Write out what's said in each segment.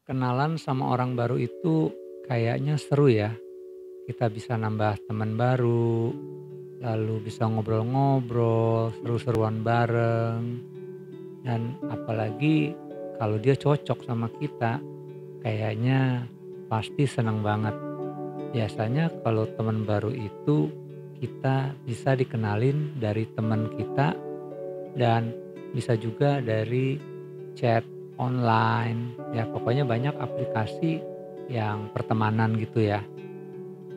Kenalan sama orang baru itu kayaknya seru ya. Kita bisa nambah teman baru, lalu bisa ngobrol-ngobrol, seru-seruan bareng, dan apalagi kalau dia cocok sama kita, kayaknya pasti senang banget. Biasanya kalau teman baru itu kita bisa dikenalin dari teman kita dan bisa juga dari chat online, ya pokoknya banyak aplikasi yang pertemanan gitu ya.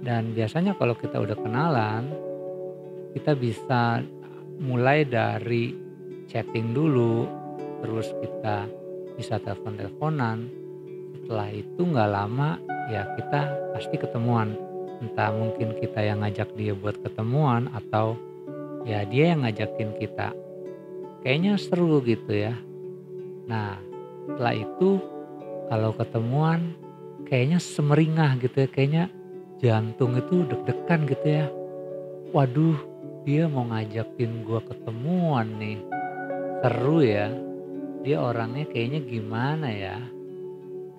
Dan biasanya kalau kita udah kenalan, kita bisa mulai dari chatting dulu, terus kita bisa telepon-teleponan. Setelah itu nggak lama ya kita pasti ketemuan. Entah mungkin kita yang ngajak dia buat ketemuan atau ya dia yang ngajakin kita. Kayaknya seru gitu ya. Nah, setelah itu kalau ketemuan kayaknya semeringah gitu ya, kayaknya jantung itu deg-degan gitu ya. Waduh, dia mau ngajakin gua ketemuan nih. Seru ya. Dia orangnya kayaknya gimana ya?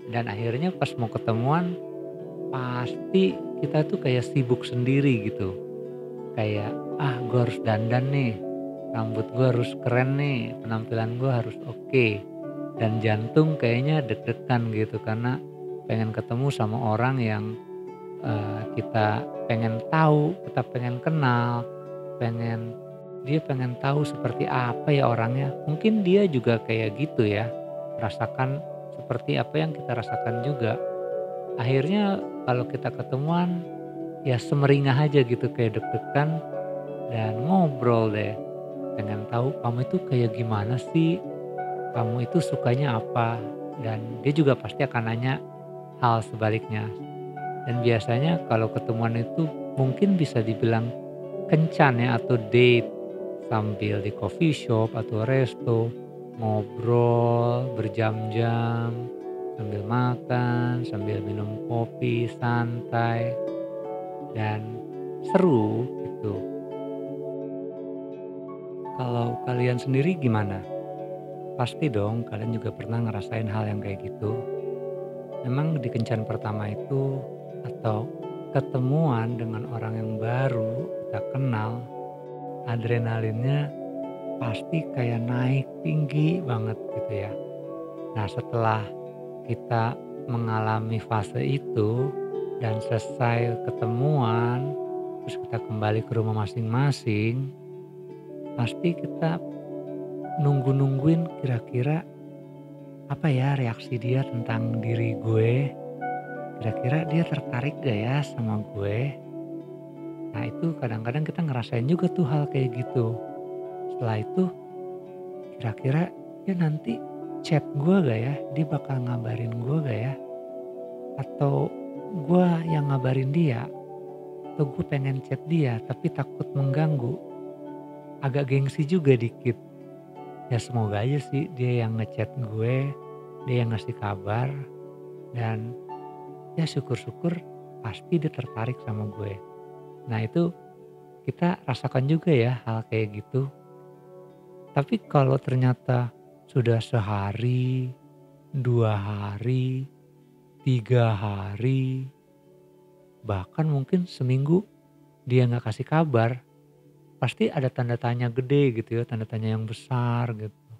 Dan akhirnya pas mau ketemuan pasti kita tuh kayak sibuk sendiri gitu. Kayak, ah gua harus dandan nih, rambut gua harus keren nih, penampilan gua harus oke. Dan jantung kayaknya deg-degan gitu karena pengen ketemu sama orang yang kita pengen tahu, kita pengen kenal, dia pengen tahu seperti apa ya orangnya. Mungkin dia juga kayak gitu ya, rasakan seperti apa yang kita rasakan juga. Akhirnya kalau kita ketemuan, ya semeringah aja gitu kayak deg-degan dan ngobrol deh. Pengen tahu kamu itu kayak gimana sih, kamu itu sukanya apa, dan dia juga pasti akan nanya hal sebaliknya. Dan biasanya kalau ketemuan itu mungkin bisa dibilang kencan ya atau date sambil di coffee shop atau resto, ngobrol berjam-jam sambil makan, sambil minum kopi santai dan seru gitu. Kalau kalian sendiri gimana? Pasti dong kalian juga pernah ngerasain hal yang kayak gitu. Memang di kencan pertama itu atau ketemuan dengan orang yang baru kita kenal, adrenalinnya pasti kayak naik tinggi banget gitu ya. Nah setelah kita mengalami fase itu dan selesai ketemuan, terus kita kembali ke rumah masing-masing, pasti kita nunggu-nungguin kira-kira apa ya reaksi dia tentang diri gue. Kira-kira dia tertarik gak ya sama gue? Nah itu kadang-kadang kita ngerasain juga tuh hal kayak gitu. Setelah itu kira-kira dia nanti chat gue gak ya? Dia bakal ngabarin gue gak ya? Atau gue yang ngabarin dia? Atau gue pengen chat dia tapi takut mengganggu? Agak gengsi juga dikit. Ya semoga aja sih dia yang ngechat gue, dia yang ngasih kabar. Dan ya syukur-syukur pasti dia tertarik sama gue. Nah itu kita rasakan juga ya hal kayak gitu. Tapi kalau ternyata sudah sehari, 2 hari, 3 hari, bahkan mungkin seminggu dia nggak kasih kabar, pasti ada tanda tanya gede gitu ya, tanda tanya yang besar gitu.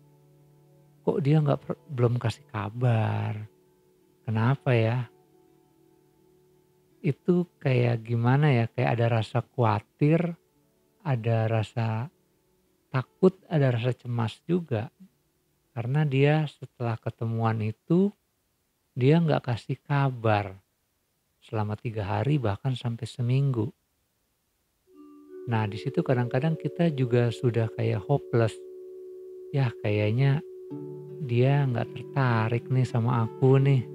Kok dia nggak belum kasih kabar? Kenapa ya? Itu kayak gimana ya, kayak ada rasa khawatir, ada rasa takut, ada rasa cemas juga. Karena dia setelah ketemuan itu, dia nggak kasih kabar selama 3 hari bahkan sampai seminggu. Nah di situ kadang-kadang kita juga sudah kayak hopeless, ya kayaknya dia nggak tertarik nih sama aku nih,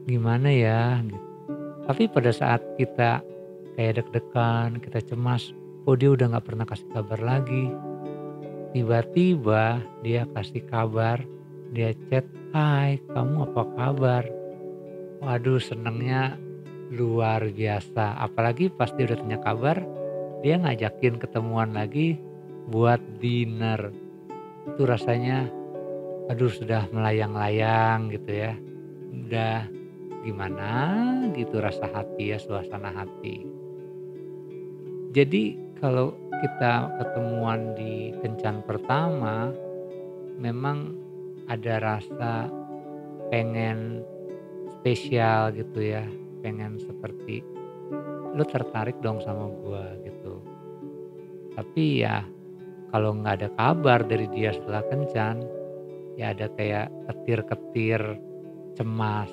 gimana ya gitu. Tapi pada saat kita kayak deg-degan, kita cemas, oh dia udah nggak pernah kasih kabar lagi. Tiba-tiba dia kasih kabar, dia chat, "Hai, kamu apa kabar?" Waduh senengnya luar biasa. Apalagi pas dia udah tanya kabar, dia ngajakin ketemuan lagi buat dinner. Itu rasanya aduh sudah melayang-layang gitu ya. udah gimana gitu rasa hati ya, suasana hati. Jadi kalau kita ketemuan di kencan pertama, memang ada rasa pengen spesial gitu ya, pengen seperti, "Lu tertarik dong sama gua," gitu. Tapi ya kalau nggak ada kabar dari dia setelah kencan, ya ada kayak ketir-ketir cemas.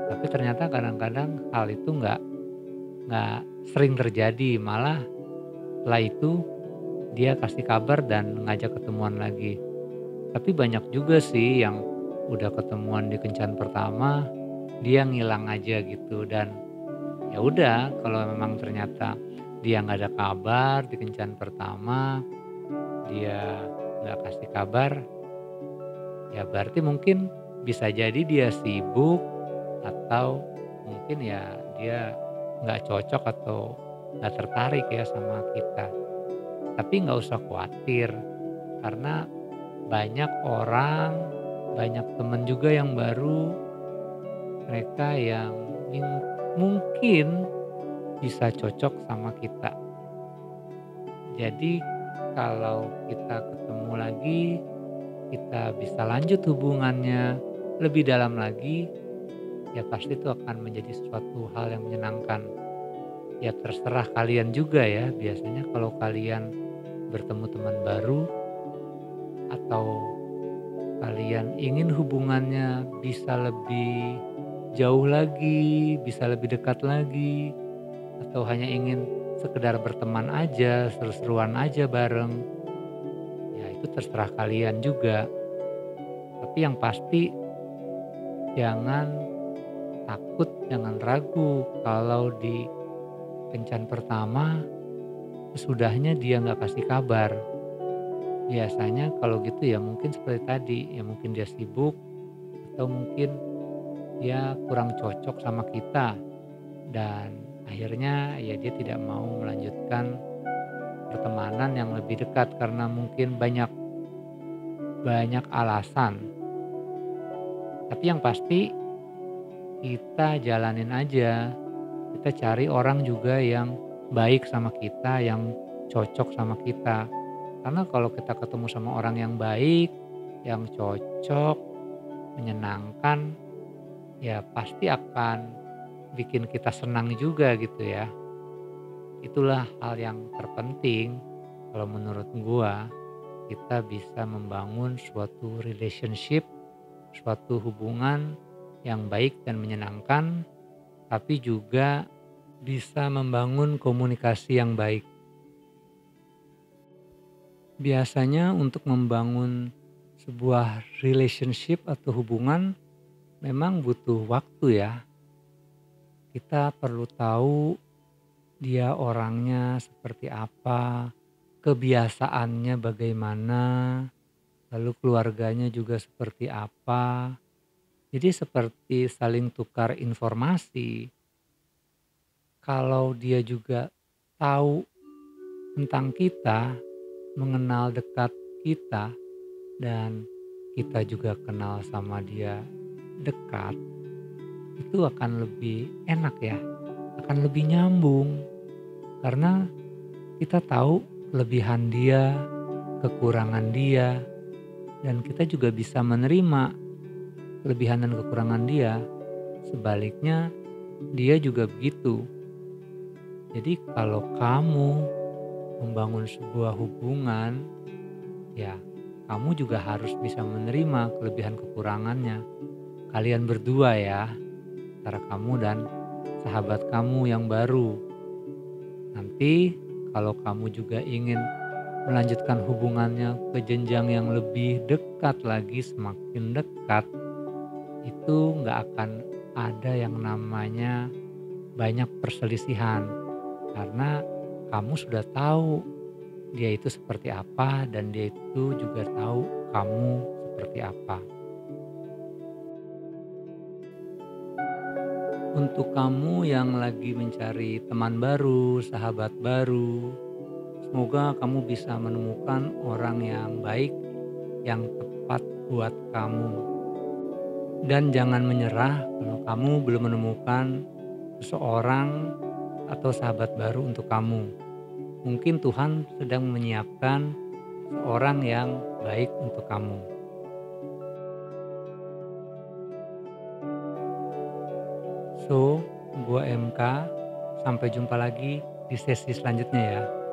Tapi ternyata kadang-kadang hal itu nggak sering terjadi, malah setelah itu dia kasih kabar dan ngajak ketemuan lagi. Tapi banyak juga sih yang udah ketemuan di kencan pertama, dia ngilang aja gitu dan ya udah kalau memang ternyata dia nggak ada kabar di kencan pertama, dia nggak kasih kabar, ya berarti mungkin bisa jadi dia sibuk atau mungkin ya dia nggak cocok atau nggak tertarik ya sama kita. Tapi nggak usah khawatir karena banyak orang, banyak temen juga yang baru, mereka yang mungkin bisa cocok sama kita. Jadi kalau kita ketemu lagi, kita bisa lanjut hubungannya lebih dalam lagi, ya pasti itu akan menjadi suatu hal yang menyenangkan. Ya terserah kalian juga ya, biasanya kalau kalian bertemu teman baru atau kalian ingin hubungannya bisa lebih jauh lagi, bisa lebih dekat lagi, atau hanya ingin sekedar berteman aja, seru-seruan aja bareng, ya itu terserah kalian juga. Tapi yang pasti jangan takut, jangan ragu kalau di kencan pertama sesudahnya dia nggak kasih kabar. Biasanya kalau gitu ya mungkin seperti tadi, ya mungkin dia sibuk atau mungkin dia kurang cocok sama kita dan akhirnya ya dia tidak mau melanjutkan pertemanan yang lebih dekat karena mungkin banyak banyak alasan. Tapi yang pasti kita jalanin aja. Kita cari orang juga yang baik sama kita, yang cocok sama kita. Karena kalau kita ketemu sama orang yang baik, yang cocok, menyenangkan, ya pasti akan bikin kita senang juga gitu ya. Itulah hal yang terpenting kalau menurut gua, kita bisa membangun suatu relationship, suatu hubungan yang baik dan menyenangkan, tapi juga bisa membangun komunikasi yang baik. Biasanya untuk membangun sebuah relationship atau hubungan memang butuh waktu ya. Kita perlu tahu dia orangnya seperti apa, kebiasaannya bagaimana, lalu keluarganya juga seperti apa. Jadi seperti saling tukar informasi. Kalau dia juga tahu tentang kita, mengenal dekat kita, dan kita juga kenal sama dia dekat, itu akan lebih enak ya, akan lebih nyambung. Karena kita tahu kelebihan dia, kekurangan dia, dan kita juga bisa menerima kelebihan dan kekurangan dia. Sebaliknya, dia juga begitu. Jadi kalau kamu membangun sebuah hubungan, ya kamu juga harus bisa menerima kelebihan kekurangannya. Kalian berdua ya, antara kamu dan sahabat kamu yang baru. Nanti kalau kamu juga ingin melanjutkan hubungannya ke jenjang yang lebih dekat lagi, semakin dekat, itu nggak akan ada yang namanya banyak perselisihan. Karena kamu sudah tahu dia itu seperti apa dan dia itu juga tahu kamu seperti apa. Untuk kamu yang lagi mencari teman baru, sahabat baru, semoga kamu bisa menemukan orang yang baik, yang tepat buat kamu. Dan jangan menyerah kalau kamu belum menemukan seseorang atau sahabat baru untuk kamu. Mungkin Tuhan sedang menyiapkan seorang yang baik untuk kamu. So, gua MK, sampai jumpa lagi di sesi selanjutnya ya.